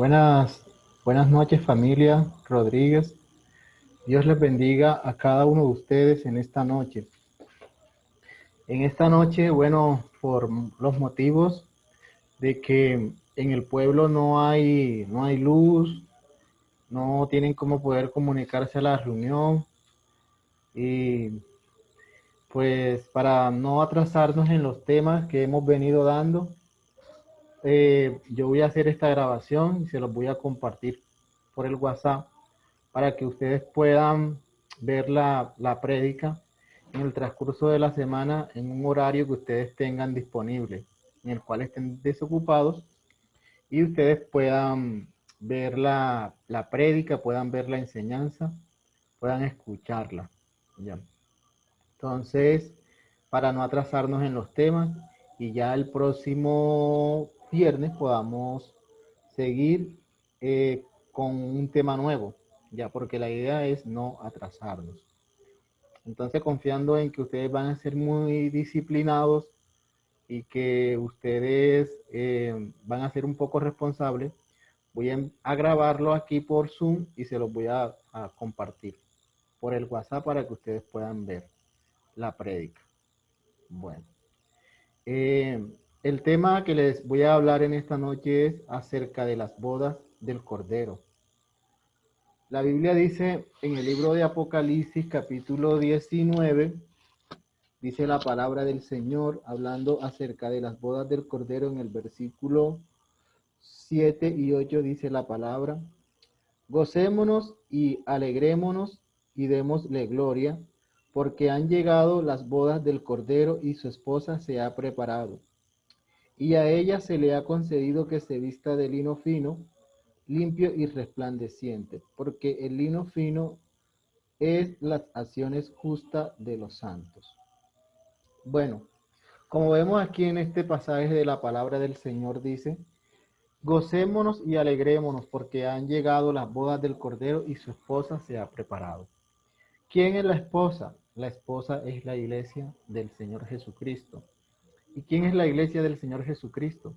Buenas noches, familia Rodríguez. Dios les bendiga a cada uno de ustedes en esta noche. En esta noche, bueno, por los motivos de que en el pueblo no hay luz, no tienen cómo poder comunicarse a la reunión y pues para no atrasarnos en los temas que hemos venido dando, yo voy a hacer esta grabación y se los voy a compartir por el WhatsApp para que ustedes puedan ver la prédica en el transcurso de la semana en un horario que ustedes tengan disponible, en el cual estén desocupados y ustedes puedan ver la prédica, puedan ver la enseñanza, puedan escucharla. ¿Ya? Entonces, para no atrasarnos en los temas y ya el próximo viernes podamos seguir con un tema nuevo, ya porque la idea es no atrasarnos. Entonces, confiando en que ustedes van a ser muy disciplinados y que ustedes van a ser un poco responsables, voy a grabarlo aquí por Zoom y se los voy a compartir por el WhatsApp para que ustedes puedan ver la prédica. Bueno, eh, el tema que les voy a hablar en esta noche es acerca de las bodas del Cordero. La Biblia dice en el libro de Apocalipsis capítulo 19, dice la palabra del Señor hablando acerca de las bodas del Cordero en el versículo 7 y 8 dice la palabra: gocémonos y alegrémonos y démosle gloria, porque han llegado las bodas del Cordero y su esposa se ha preparado. Y a ella se le ha concedido que se vista de lino fino, limpio y resplandeciente, porque el lino fino es las acciones justas de los santos. Bueno, como vemos aquí en este pasaje de la palabra del Señor dice: gocémonos y alegrémonos porque han llegado las bodas del Cordero y su esposa se ha preparado. ¿Quién es la esposa? La esposa es la iglesia del Señor Jesucristo. ¿Y quién es la iglesia del Señor Jesucristo?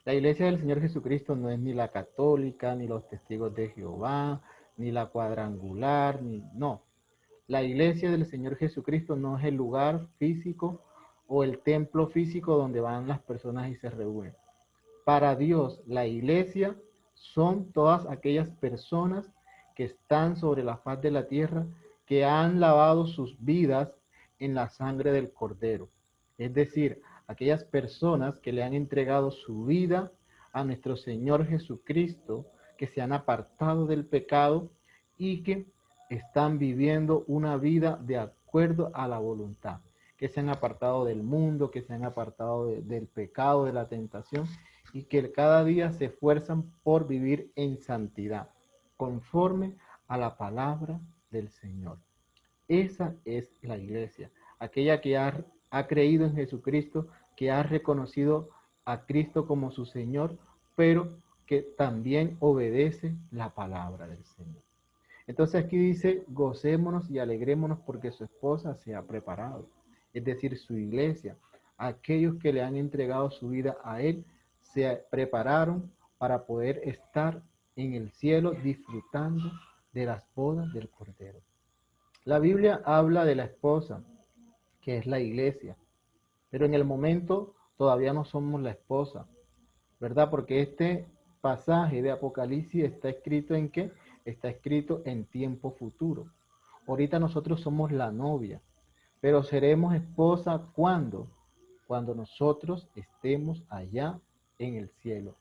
La iglesia del Señor Jesucristo no es ni la católica, ni los testigos de Jehová, ni la cuadrangular, no. La iglesia del Señor Jesucristo no es el lugar físico o el templo físico donde van las personas y se reúnen. Para Dios, la iglesia son todas aquellas personas que están sobre la faz de la tierra, que han lavado sus vidas en la sangre del Cordero. Es decir, aquellas personas que le han entregado su vida a nuestro Señor Jesucristo, que se han apartado del pecado y que están viviendo una vida de acuerdo a la voluntad, que se han apartado del mundo, que se han apartado del pecado, de la tentación, y que cada día se esfuerzan por vivir en santidad, conforme a la palabra del Señor. Esa es la iglesia, aquella que ha creído en Jesucristo, que ha reconocido a Cristo como su Señor, pero que también obedece la palabra del Señor. Entonces aquí dice: gocémonos y alegrémonos porque su esposa se ha preparado. Es decir, su iglesia, aquellos que le han entregado su vida a Él, se prepararon para poder estar en el cielo disfrutando de las bodas del Cordero. La Biblia habla de la esposa, que es la iglesia, pero en el momento todavía no somos la esposa, ¿verdad? Porque este pasaje de Apocalipsis está escrito ¿en qué? Está escrito en tiempo futuro. Ahorita nosotros somos la novia, pero seremos esposa ¿cuándo? Cuando nosotros estemos allá en el cielo,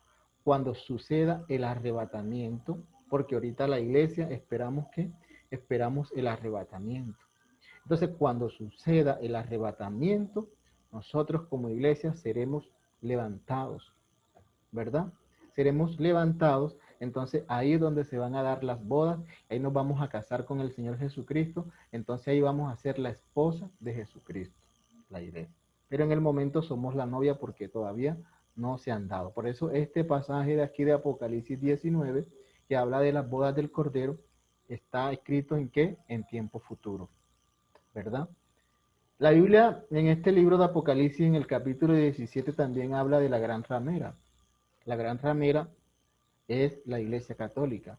cuando suceda el arrebatamiento, porque ahorita la iglesia esperamos que esperamos el arrebatamiento. Entonces, cuando suceda el arrebatamiento, nosotros como iglesia seremos levantados, ¿verdad? Seremos levantados, entonces ahí es donde se van a dar las bodas, ahí nos vamos a casar con el Señor Jesucristo, entonces ahí vamos a ser la esposa de Jesucristo, la iglesia. Pero en el momento somos la novia porque todavía no se han dado. Por eso este pasaje de aquí de Apocalipsis 19, que habla de las bodas del Cordero, está escrito ¿en qué? En tiempo futuro, ¿verdad? La Biblia en este libro de Apocalipsis, en el capítulo 17, también habla de la gran ramera. La gran ramera es la Iglesia Católica.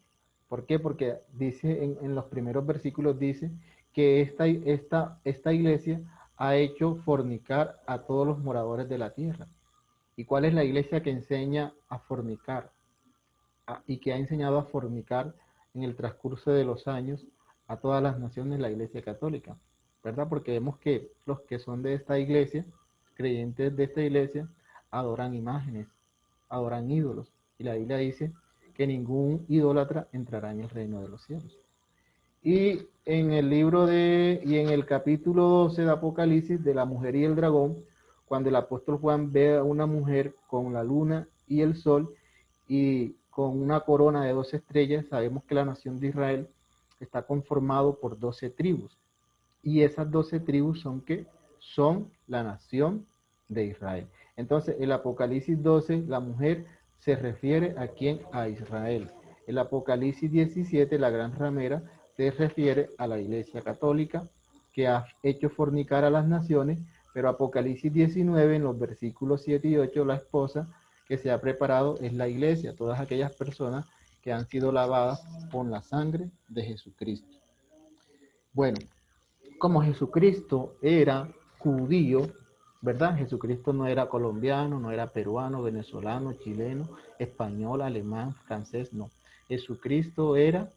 ¿Por qué? Porque dice en los primeros versículos dice que esta iglesia ha hecho fornicar a todos los moradores de la tierra. ¿Y cuál es la iglesia que enseña a fornicar? Y que ha enseñado a fornicar en el transcurso de los años a todas las naciones, la Iglesia Católica, ¿verdad? Porque vemos que los que son de esta iglesia, creyentes de esta iglesia, adoran imágenes, adoran ídolos. Y la Biblia dice que ningún idólatra entrará en el reino de los cielos. Y y en el capítulo 12 de Apocalipsis, de la mujer y el dragón, cuando el apóstol Juan ve a una mujer con la luna y el sol y con una corona de 12 estrellas, sabemos que la nación de Israel está conformado por 12 tribus. Y esas 12 tribus son que son la nación de Israel. Entonces, el Apocalipsis 12, la mujer se refiere a quién? A Israel. El Apocalipsis 17, la gran ramera, se refiere a la Iglesia Católica que ha hecho fornicar a las naciones, pero Apocalipsis 19, en los versículos 7 y 8, la esposa que se ha preparado es la Iglesia, todas aquellas personas que han sido lavadas con la sangre de Jesucristo. Bueno, como Jesucristo era judío, ¿verdad? Jesucristo no era colombiano, no era peruano, venezolano, chileno, español, alemán, francés, no. Jesucristo era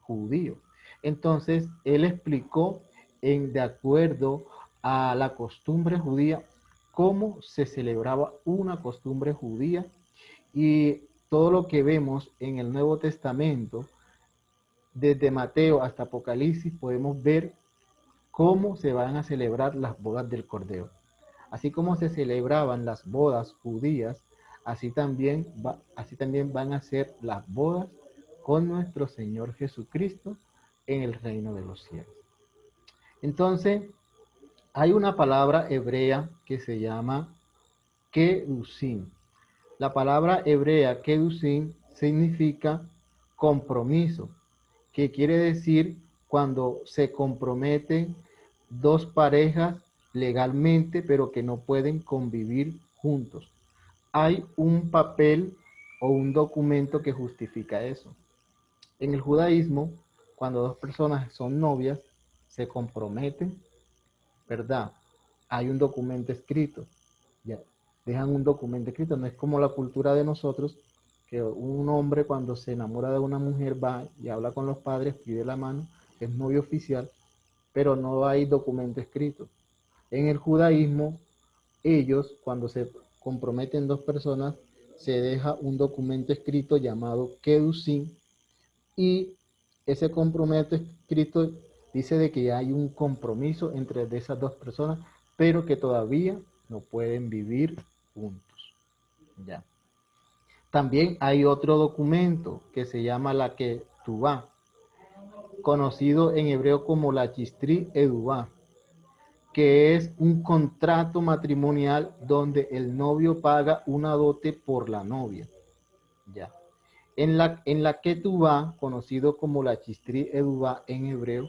judío. Entonces, él explicó de acuerdo a la costumbre judía cómo se celebraba una costumbre judía y todo lo que vemos en el Nuevo Testamento, desde Mateo hasta Apocalipsis, podemos ver cómo se van a celebrar las bodas del Cordero. Así como se celebraban las bodas judías, así también van a ser las bodas con nuestro Señor Jesucristo en el reino de los cielos. Entonces, hay una palabra hebrea que se llama kedusim. La palabra hebrea kedusim significa compromiso, que quiere decir cuando se comprometen dos parejas legalmente, pero que no pueden convivir juntos. Hay un papel o un documento que justifica eso. En el judaísmo, cuando dos personas son novias, se comprometen, ¿verdad? Hay un documento escrito, ya, dejan un documento escrito, no es como la cultura de nosotros, que un hombre cuando se enamora de una mujer va y habla con los padres, pide la mano, es novio oficial, pero no hay documento escrito. En el judaísmo, ellos, cuando se comprometen dos personas, se deja un documento escrito llamado Kedusim, y ese compromiso escrito dice de que hay un compromiso entre de esas dos personas, pero que todavía no pueden vivir juntos. Ya. También hay otro documento que se llama la Ketubá, conocido en hebreo como la Chistri Edubá, que es un contrato matrimonial donde el novio paga una dote por la novia. Ya. En la Ketubá, conocido como la Chistri Edubá en hebreo,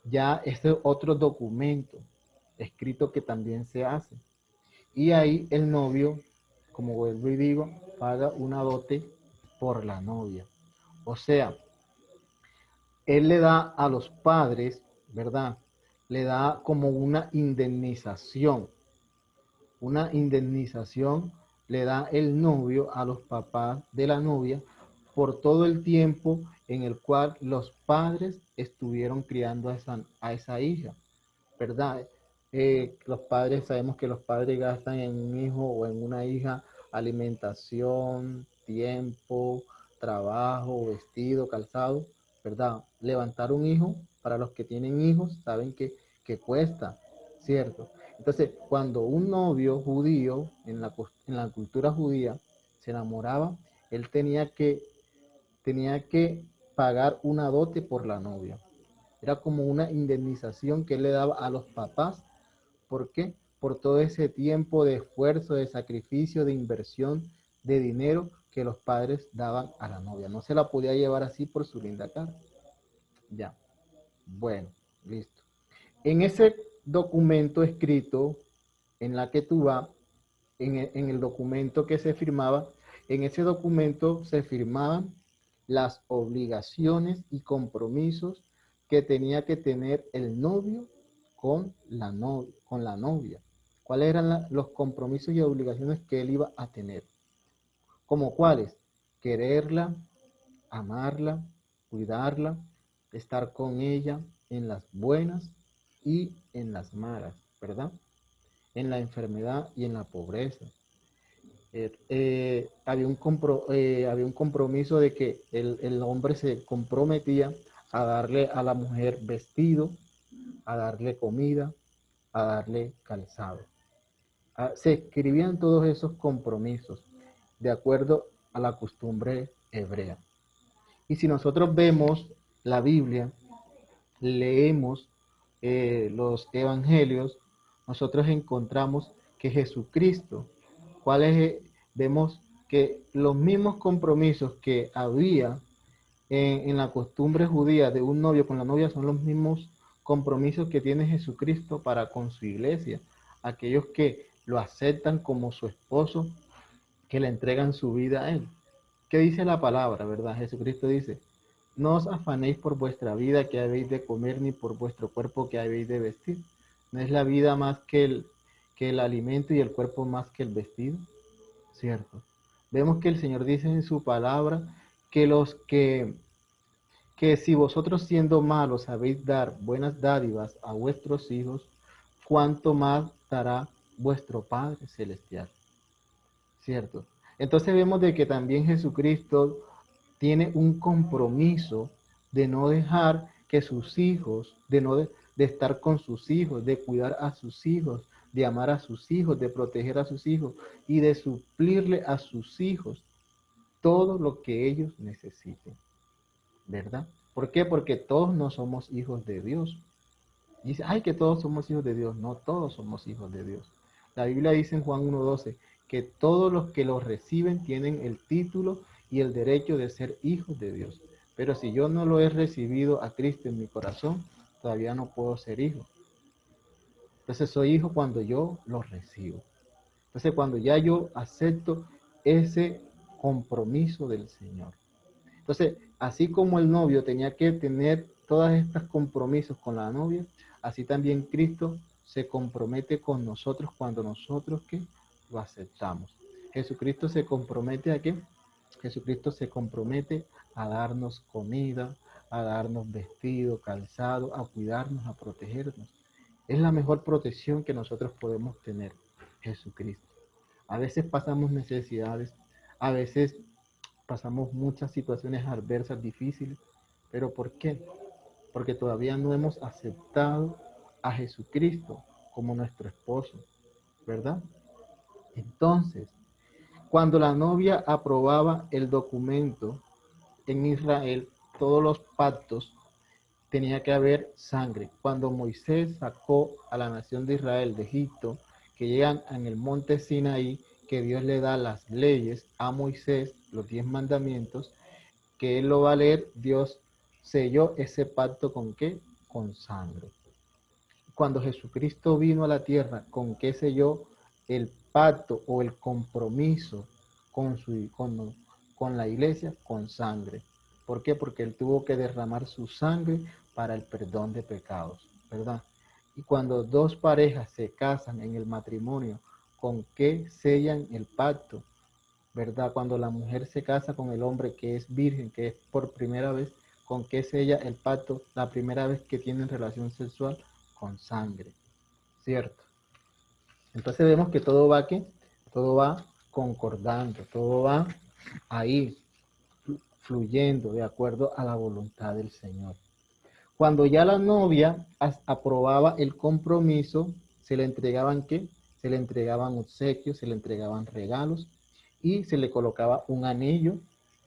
ya este es otro documento escrito que también se hace. Y ahí el novio, como vuelvo y digo, paga una dote por la novia. O sea, él le da a los padres, ¿verdad? Le da como una indemnización. Una indemnización le da el novio a los papás de la novia por todo el tiempo en el cual los padres estuvieron criando a esa hija, ¿verdad? Los padres, sabemos que los padres gastan en un hijo o en una hija alimentación, tiempo, trabajo, vestido, calzado, ¿verdad? Levantar un hijo, para los que tienen hijos, saben que cuesta, ¿cierto? Entonces, cuando un novio judío en la cultura judía se enamoraba, él tenía que pagar una dote por la novia. Era como una indemnización que él le daba a los papás. ¿Por qué? Por todo ese tiempo de esfuerzo, de sacrificio, de inversión, de dinero que los padres daban a la novia. No se la podía llevar así por su linda cara. Ya. Bueno, listo. En ese documento escrito en la que tú vas, en el documento que se firmaba, en ese documento se firmaban las obligaciones y compromisos que tenía que tener el novio con la novia. ¿Cuáles eran los compromisos y obligaciones que él iba a tener? ¿Como cuáles? Quererla, amarla, cuidarla, estar con ella en las buenas y en las malas, ¿verdad? En la enfermedad y en la pobreza. Había un compromiso de que el hombre se comprometía a darle a la mujer vestido, a darle comida, a darle calzado. Se escribían todos esos compromisos de acuerdo a la costumbre hebrea. Y si nosotros vemos la Biblia, leemos los evangelios, nosotros encontramos que Jesucristo, cuáles vemos que los mismos compromisos que había en la costumbre judía de un novio con la novia son los mismos compromisos que tiene Jesucristo para con su iglesia, aquellos que lo aceptan como su esposo, que le entregan su vida a él. ¿Qué dice la palabra, verdad? Jesucristo dice: no os afanéis por vuestra vida que habéis de comer, ni por vuestro cuerpo que habéis de vestir. ¿No es la vida más que el alimento y el cuerpo más que el vestido? ¿Cierto? Vemos que el Señor dice en su palabra que que si vosotros siendo malos sabéis dar buenas dádivas a vuestros hijos, cuánto más dará vuestro Padre Celestial. ¿Cierto? Entonces vemos de que también Jesucristo tiene un compromiso de no dejar que sus hijos, de estar con sus hijos, de cuidar a sus hijos, de amar a sus hijos, de proteger a sus hijos y de suplirle a sus hijos todo lo que ellos necesiten, ¿verdad? ¿Por qué? Porque todos no somos hijos de Dios. Dice, ay, que todos somos hijos de Dios. No, todos somos hijos de Dios. La Biblia dice en Juan 1:12 que todos los que los reciben tienen el título y el derecho de ser hijos de Dios. Pero si yo no lo he recibido a Cristo en mi corazón, todavía no puedo ser hijo. Entonces soy hijo cuando yo lo recibo. Entonces cuando ya yo acepto ese compromiso del Señor. Entonces, así como el novio tenía que tener todos estos compromisos con la novia, así también Cristo se compromete con nosotros cuando nosotros que lo aceptamos. Jesucristo se compromete a qué? Jesucristo se compromete a darnos comida, a darnos vestido, calzado, a cuidarnos, a protegernos. Es la mejor protección que nosotros podemos tener, Jesucristo. A veces pasamos necesidades, a veces pasamos muchas situaciones adversas, difíciles, pero ¿por qué? Porque todavía no hemos aceptado a Jesucristo como nuestro esposo, ¿verdad? Entonces, cuando la novia aprobaba el documento en Israel, todos los pactos, tenía que haber sangre. Cuando Moisés sacó a la nación de Israel de Egipto, que llegan en el monte Sinaí, que Dios le da las leyes a Moisés, los 10 mandamientos, que él lo va a leer, Dios selló ese pacto con qué? Con sangre. Cuando Jesucristo vino a la tierra, ¿con qué selló el pacto o el compromiso con la iglesia? Con sangre. ¿Por qué? Porque él tuvo que derramar su sangre para el perdón de pecados, ¿verdad? Y cuando dos parejas se casan en el matrimonio, ¿con qué sellan el pacto? ¿Verdad? Cuando la mujer se casa con el hombre que es virgen, que es por primera vez, ¿con qué sella el pacto la primera vez que tienen relación sexual? Con sangre, ¿cierto? Entonces vemos que todo va concordando, todo va ahí fluyendo de acuerdo a la voluntad del Señor. Cuando ya la novia aprobaba el compromiso, se le entregaban ¿qué? Se le entregaban obsequios, se le entregaban regalos y se le colocaba un anillo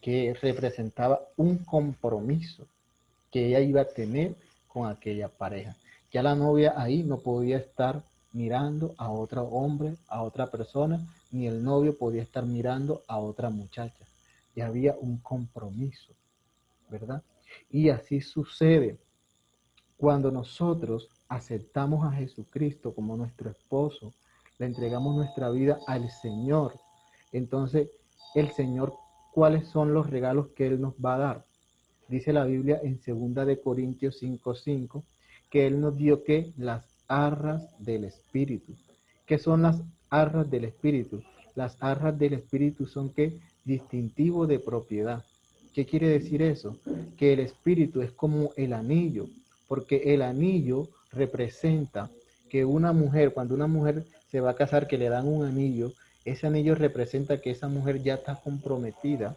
que representaba un compromiso que ella iba a tener con aquella pareja. Ya la novia ahí no podía estar mirando a otro hombre, a otra persona, ni el novio podía estar mirando a otra muchacha. Ya había un compromiso, ¿verdad? Y así sucede cuando nosotros aceptamos a Jesucristo como nuestro esposo, le entregamos nuestra vida al Señor. Entonces el Señor cuáles son los regalos que Él nos va a dar. Dice la Biblia en 2 Corintios 5:5 que Él nos dio que las arras del Espíritu. ¿Qué son las arras del Espíritu? Las arras del Espíritu son ¿qué? Distintivo de propiedad. ¿Qué quiere decir eso? Que el Espíritu es como el anillo, porque el anillo representa que una mujer, cuando una mujer se va a casar, que le dan un anillo, ese anillo representa que esa mujer ya está comprometida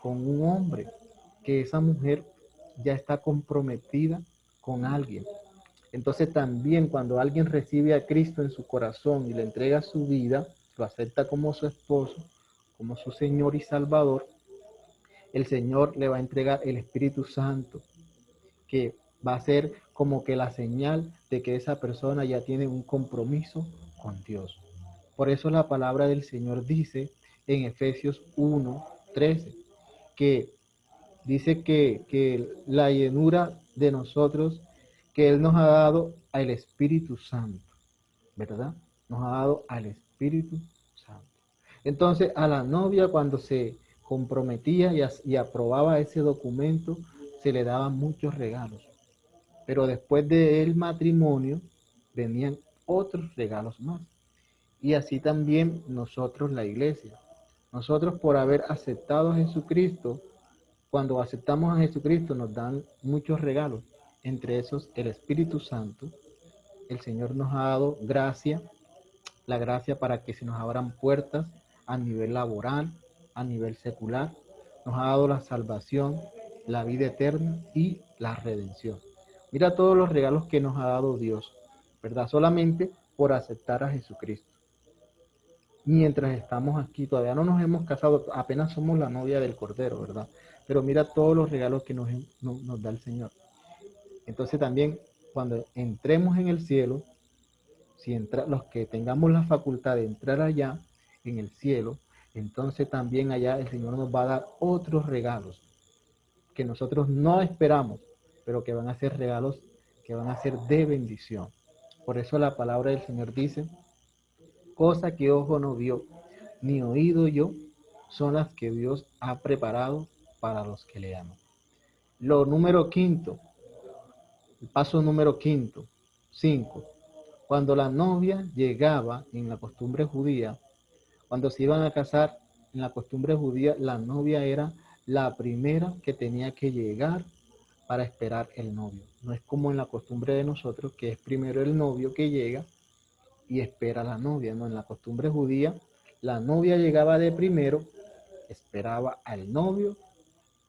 con un hombre, que esa mujer ya está comprometida con alguien. Entonces también cuando alguien recibe a Cristo en su corazón y le entrega su vida, lo acepta como su esposo, como su Señor y Salvador, el Señor le va a entregar el Espíritu Santo, que va a ser como que la señal de que esa persona ya tiene un compromiso con Dios. Por eso la palabra del Señor dice en Efesios 1:13, que dice que la llenura de nosotros, que Él nos ha dado al Espíritu Santo, ¿verdad? Nos ha dado al Espíritu Santo. Entonces, a la novia cuando se comprometía y aprobaba ese documento, se le daban muchos regalos. Pero después del matrimonio, venían otros regalos más. Y así también nosotros, la iglesia. Nosotros por haber aceptado a Jesucristo, cuando aceptamos a Jesucristo nos dan muchos regalos, entre esos el Espíritu Santo. El Señor nos ha dado gracia, la gracia para que se nos abran puertas a nivel laboral, a nivel secular. Nos ha dado la salvación, la vida eterna y la redención. Mira todos los regalos que nos ha dado Dios, ¿verdad? Solamente por aceptar a Jesucristo. Mientras estamos aquí, todavía no nos hemos casado, apenas somos la novia del Cordero, ¿verdad? Pero mira todos los regalos que nos da el Señor. Entonces también cuando entremos en el cielo, si los que tengamos la facultad de entrar allá en el cielo, entonces también allá el Señor nos va a dar otros regalos que nosotros no esperamos, pero que van a ser regalos que van a ser de bendición. Por eso la palabra del Señor dice, cosa que ojo no vio, ni oído yo, son las que Dios ha preparado para los que le aman. Lo número quinto, el paso número quinto, 5. Cuando la novia llegaba en la costumbre judía, cuando se iban a casar en la costumbre judía, la novia era la primera que tenía que llegar para esperar el novio. No es como en la costumbre de nosotros, que es primero el novio que llega y espera a la novia. No, en la costumbre judía, la novia llegaba de primero, esperaba al novio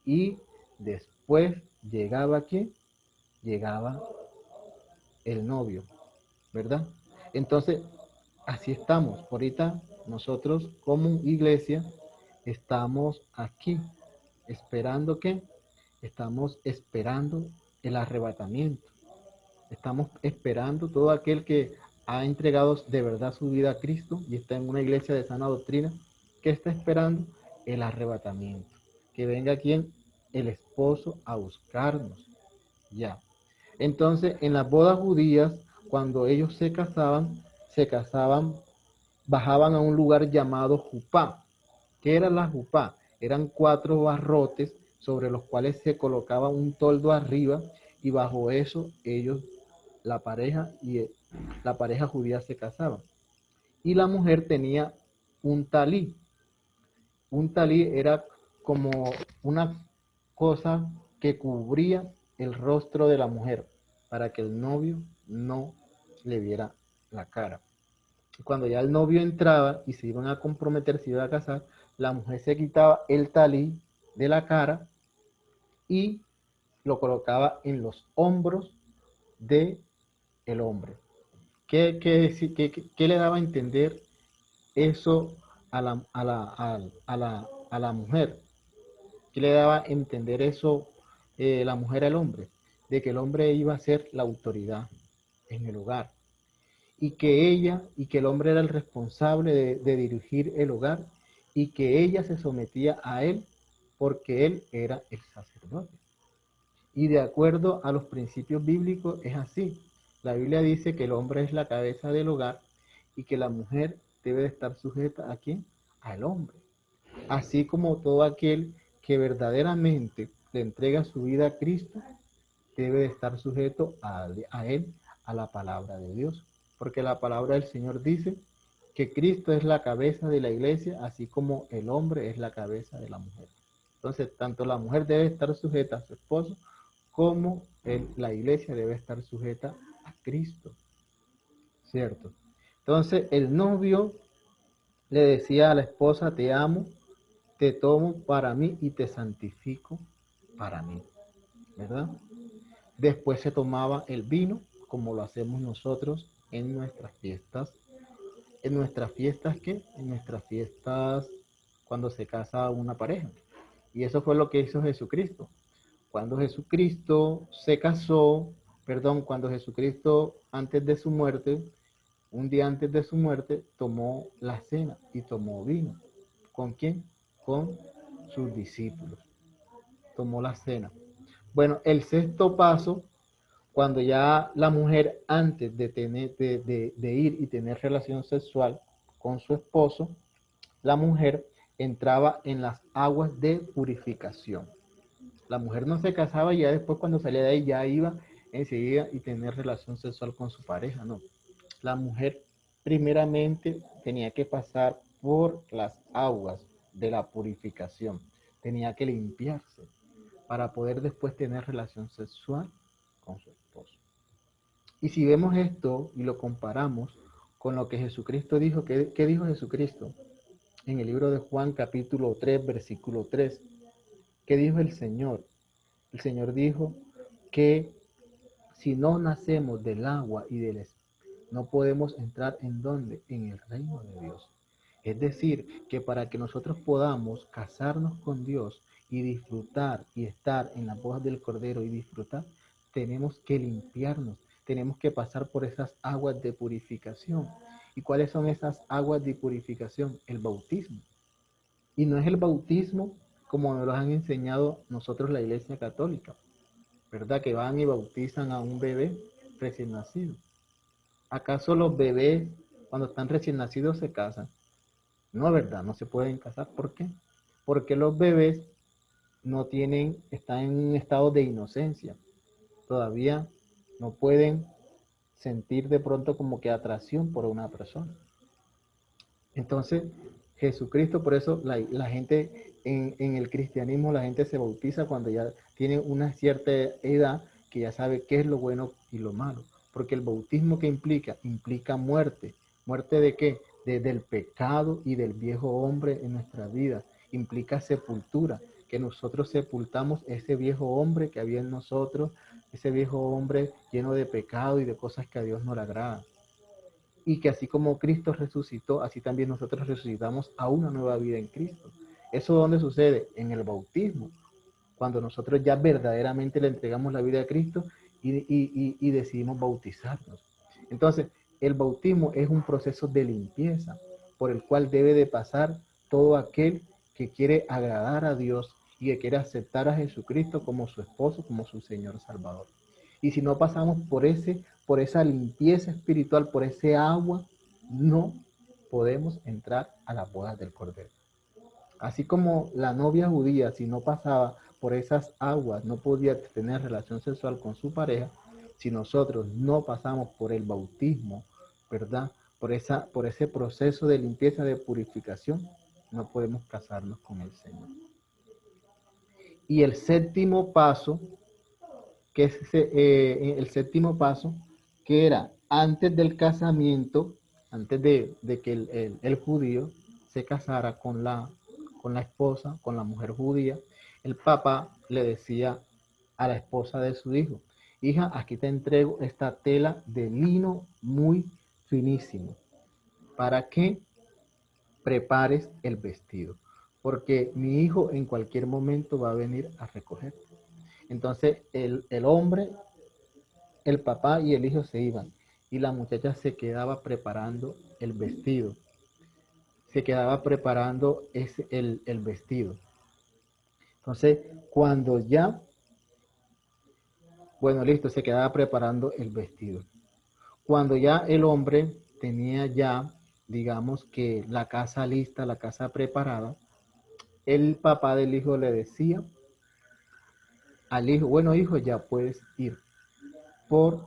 y después llegaba ¿quién? Llegaba el novio, ¿verdad? Entonces, así estamos. Ahorita nosotros como iglesia estamos aquí esperando ¿qué? Estamos esperando el arrebatamiento. Estamos esperando todo aquel que ha entregado de verdad su vida a Cristo y está en una iglesia de sana doctrina, que está esperando el arrebatamiento. Que venga quien, el esposo, a buscarnos. Ya. Entonces, en las bodas judías, cuando ellos se casaban, bajaban a un lugar llamado Jupá. ¿Qué era la Jupá? Eran 4 barrotes sobre los cuales se colocaba un toldo arriba y bajo eso ellos, la pareja judía se casaban. Y la mujer tenía un talí. Un talí era como una cosa que cubría el rostro de la mujer para que el novio no le viera la cara. Cuando ya el novio entraba y se iban a comprometer, se iba a casar, la mujer se quitaba el talí de la cara y lo colocaba en los hombros de el hombre. ¿Qué le daba a entender eso a la mujer? ¿Qué le daba a entender eso la mujer al hombre? De que el hombre iba a ser la autoridad en el hogar y que el hombre era el responsable de dirigir el hogar y que ella se sometía a él porque él era el sacerdote. Y de acuerdo a los principios bíblicos es así. La Biblia dice que el hombre es la cabeza del hogar y que la mujer debe de estar sujeta ¿a quién? Al hombre. así como todo aquel que verdaderamente le entrega su vida a Cristo, debe de estar sujeto a Él, a la palabra de Dios. Porque la palabra del Señor dice que Cristo es la cabeza de la iglesia, así como el hombre es la cabeza de la mujer. Entonces, tanto la mujer debe estar sujeta a su esposo, como la iglesia debe estar sujeta a Cristo, ¿cierto? Entonces, el novio le decía a la esposa, te amo, te tomo para mí y te santifico para mí, ¿verdad? Después se tomaba el vino, como lo hacemos nosotros en nuestras fiestas. ¿En nuestras fiestas qué? En nuestras fiestas cuando se casa una pareja. Y eso fue lo que hizo Jesucristo. Cuando Jesucristo se casó, perdón, cuando Jesucristo antes de su muerte, un día antes de su muerte, tomó la cena y tomó vino. ¿Con quién? Con sus discípulos. Tomó la cena. Bueno, el sexto paso, cuando ya la mujer antes de ir y tener relación sexual con su esposo, la mujer entraba en las aguas de purificación. La mujer no se casaba y ya después cuando salía de ahí ya iba enseguida y tener relación sexual con su pareja, no. La mujer primeramente tenía que pasar por las aguas de la purificación, tenía que limpiarse para poder después tener relación sexual con su esposo. Y si vemos esto y lo comparamos con lo que Jesucristo dijo, ¿qué dijo Jesucristo? En el libro de Juan capítulo 3, versículo 3, ¿qué dijo el Señor? El Señor dijo que si no nacemos del agua y del espíritu, no podemos entrar en dónde? En el reino de Dios. Es decir, que para que nosotros podamos casarnos con Dios y disfrutar y estar en las bodas del Cordero y disfrutar, tenemos que limpiarnos, tenemos que pasar por esas aguas de purificación. ¿Y cuáles son esas aguas de purificación? El bautismo. Y no es el bautismo como nos lo han enseñado nosotros la Iglesia Católica, ¿verdad? Que van y bautizan a un bebé recién nacido. ¿Acaso los bebés cuando están recién nacidos se casan? No, ¿verdad? No se pueden casar. ¿Por qué? Porque los bebés no tienen, están en un estado de inocencia. Todavía no pueden sentir de pronto como que atracción por una persona. Entonces, Jesucristo, por eso la gente en el cristianismo, la gente se bautiza cuando ya tiene una cierta edad que ya sabe qué es lo bueno y lo malo. Porque el bautismo que implica muerte. ¿Muerte de qué? Del pecado y del viejo hombre en nuestra vida. Implica sepultura, que nosotros sepultamos ese viejo hombre que había en nosotros, ese viejo hombre lleno de pecado y de cosas que a Dios no le agradan. Y que así como Cristo resucitó, así también nosotros resucitamos a una nueva vida en Cristo. ¿Eso dónde sucede? En el bautismo, cuando nosotros ya verdaderamente le entregamos la vida a Cristo y decidimos bautizarnos. Entonces, el bautismo es un proceso de limpieza por el cual debe de pasar todo aquel que quiere agradar a Dios y que quiere aceptar a Jesucristo como su esposo, como su Señor Salvador. Y si no pasamos por esa limpieza espiritual, por ese agua, no podemos entrar a las bodas del Cordero. Así como la novia judía, si no pasaba por esas aguas, no podía tener relación sexual con su pareja, si nosotros no pasamos por el bautismo, ¿verdad? Por ese proceso de limpieza, de purificación, no podemos casarnos con el Señor. Y el séptimo paso, que es el séptimo paso, que era antes del casamiento, antes de que el judío se casara con la esposa, con la mujer judía, el papá le decía a la esposa de su hijo, hija, aquí te entrego esta tela de lino muy finísimo, para que prepares el vestido, porque mi hijo en cualquier momento va a venir a recoger. Entonces el hombre, el papá y el hijo se iban y la muchacha se quedaba preparando el vestido, se quedaba preparando el vestido. Entonces, cuando ya, bueno, listo, se quedaba preparando el vestido. Cuando ya el hombre tenía ya, digamos que la casa lista, la casa preparada, el papá del hijo le decía al hijo, bueno hijo, ya puedes ir por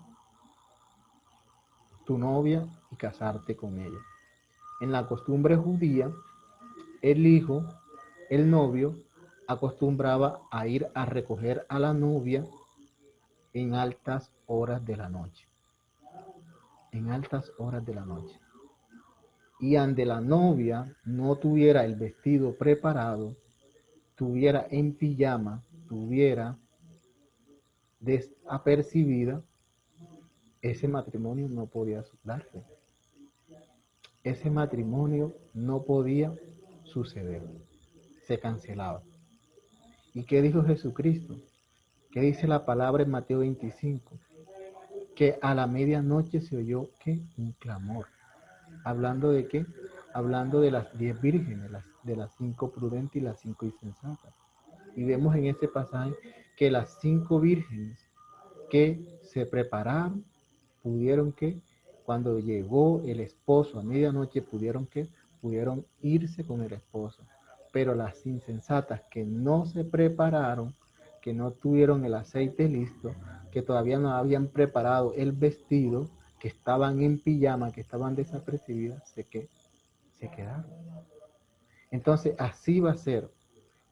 tu novia y casarte con ella. En la costumbre judía, el hijo, el novio, acostumbraba a ir a recoger a la novia en altas horas de la noche. En altas horas de la noche. Y ante la novia no tuviera el vestido preparado, tuviera en pijama, tuviera desapercibida, ese matrimonio no podía darse. Ese matrimonio no podía suceder. Se cancelaba. ¿Y qué dijo Jesucristo? ¿Qué dice la palabra en Mateo 25? Que a la medianoche se oyó ¿qué? Un clamor. ¿Hablando de qué? Hablando de las 10 vírgenes, de las 5 prudentes y las 5 insensatas. Y vemos en ese pasaje que las 5 vírgenes que se prepararon, pudieron que, cuando llegó el esposo a medianoche, pudieron irse con el esposo. Pero las insensatas que no se prepararon, que no tuvieron el aceite listo, que todavía no habían preparado el vestido, que estaban en pijama, que estaban desapercibidas, se quedaron. Entonces así va a ser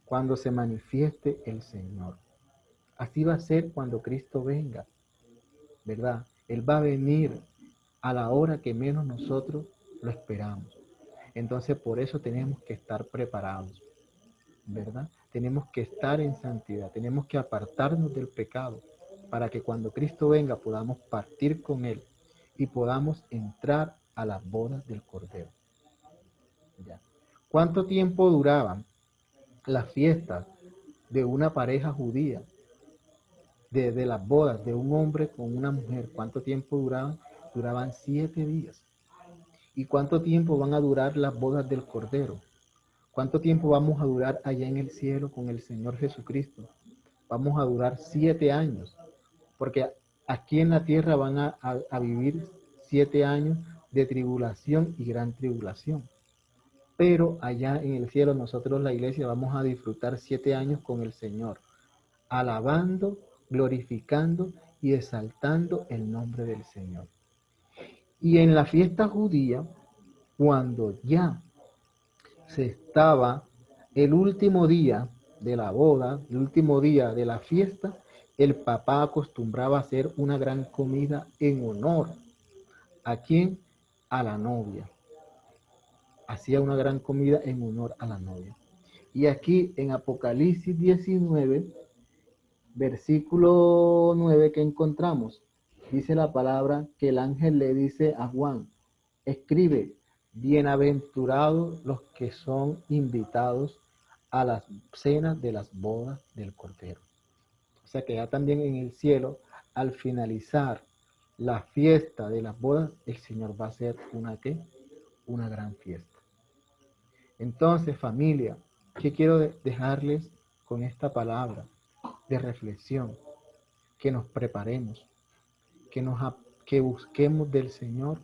cuando se manifieste el Señor. Así va a ser cuando Cristo venga, ¿verdad? Él va a venir a la hora que menos nosotros lo esperamos. Entonces por eso tenemos que estar preparados, ¿verdad? Tenemos que estar en santidad, tenemos que apartarnos del pecado para que cuando Cristo venga podamos partir con Él y podamos entrar a las bodas del Cordero. ¿Ya? ¿Cuánto tiempo duraban las fiestas de una pareja judía? De las bodas de un hombre con una mujer, ¿cuánto tiempo duraban? Duraban 7 días. ¿Y cuánto tiempo van a durar las bodas del Cordero? ¿Cuánto tiempo vamos a durar allá en el cielo con el Señor Jesucristo? Vamos a durar 7 años, porque aquí en la tierra van a vivir 7 años de tribulación y gran tribulación. Pero allá en el cielo nosotros, la iglesia, vamos a disfrutar 7 años con el Señor, alabando, glorificando y exaltando el nombre del Señor. Y en la fiesta judía, cuando ya se estaba el último día de la boda, el último día de la fiesta, el papá acostumbraba a hacer una gran comida en honor. ¿A quién? A la novia. Hacía una gran comida en honor a la novia. Y aquí en Apocalipsis 19, versículo 9 que encontramos, dice la palabra que el ángel le dice a Juan, escribe, bienaventurados los que son invitados a las cenas de las bodas del Cordero. O sea que ya también en el cielo, al finalizar la fiesta de las bodas, el Señor va a hacer una gran fiesta. Entonces, familia, ¿qué quiero dejarles con esta palabra de reflexión? Que nos preparemos, que busquemos del Señor,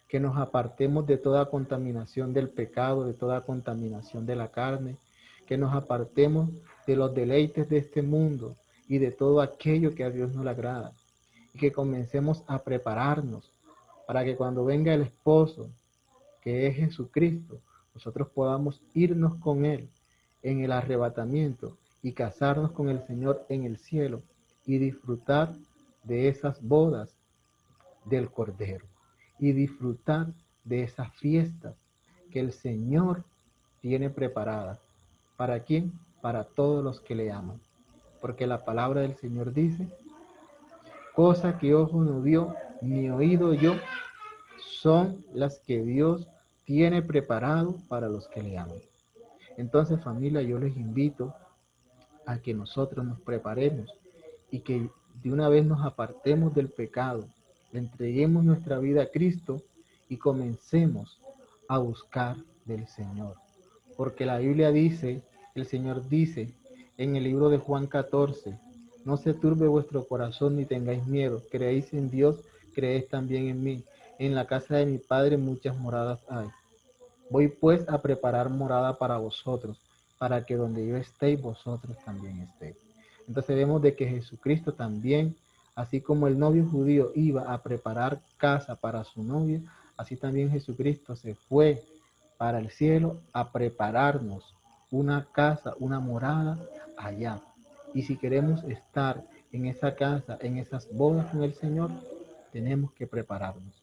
que nos apartemos de toda contaminación del pecado, de toda contaminación de la carne, que nos apartemos de los deleites de este mundo y de todo aquello que a Dios no le agrada. Y que comencemos a prepararnos para que cuando venga el esposo, que es Jesucristo, nosotros podamos irnos con Él en el arrebatamiento y casarnos con el Señor en el cielo y disfrutar de esas bodas del Cordero y disfrutar de esas fiestas que el Señor tiene preparadas. ¿Para quién? Para todos los que le aman. Porque la palabra del Señor dice, cosa que ojo no vio, ni oído yo, son las que Dios tiene preparado para los que le aman. Entonces, familia, yo les invito a que nosotros nos preparemos y que de una vez nos apartemos del pecado, le entreguemos nuestra vida a Cristo y comencemos a buscar del Señor. Porque la Biblia dice, el Señor dice en el libro de Juan 14, no se turbe vuestro corazón ni tengáis miedo, creéis en Dios, creéis también en mí. En la casa de mi Padre muchas moradas hay. Voy pues a preparar morada para vosotros. para que donde yo esté, vosotros también estéis. Entonces vemos de que Jesucristo también, así como el novio judío iba a preparar casa para su novia, así también Jesucristo se fue para el cielo a prepararnos una casa, una morada allá. Y si queremos estar en esa casa, en esas bodas con el Señor, tenemos que prepararnos,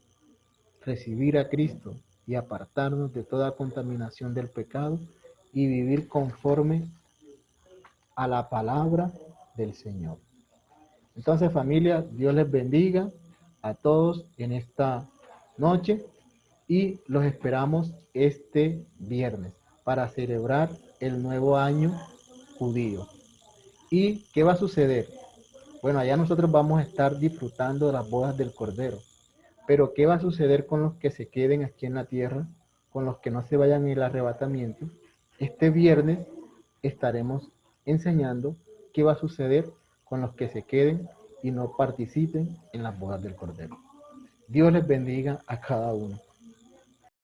recibir a Cristo y apartarnos de toda contaminación del pecado y vivir conforme a la palabra del Señor. Entonces, familia, Dios les bendiga a todos en esta noche y los esperamos este viernes para celebrar el nuevo año judío. ¿Y qué va a suceder? Bueno, allá nosotros vamos a estar disfrutando de las bodas del Cordero. Pero ¿qué va a suceder con los que se queden aquí en la tierra? Con los que no se vayan en el arrebatamiento. Este viernes estaremos enseñando qué va a suceder con los que se queden y no participen en las bodas del Cordero. Dios les bendiga a cada uno.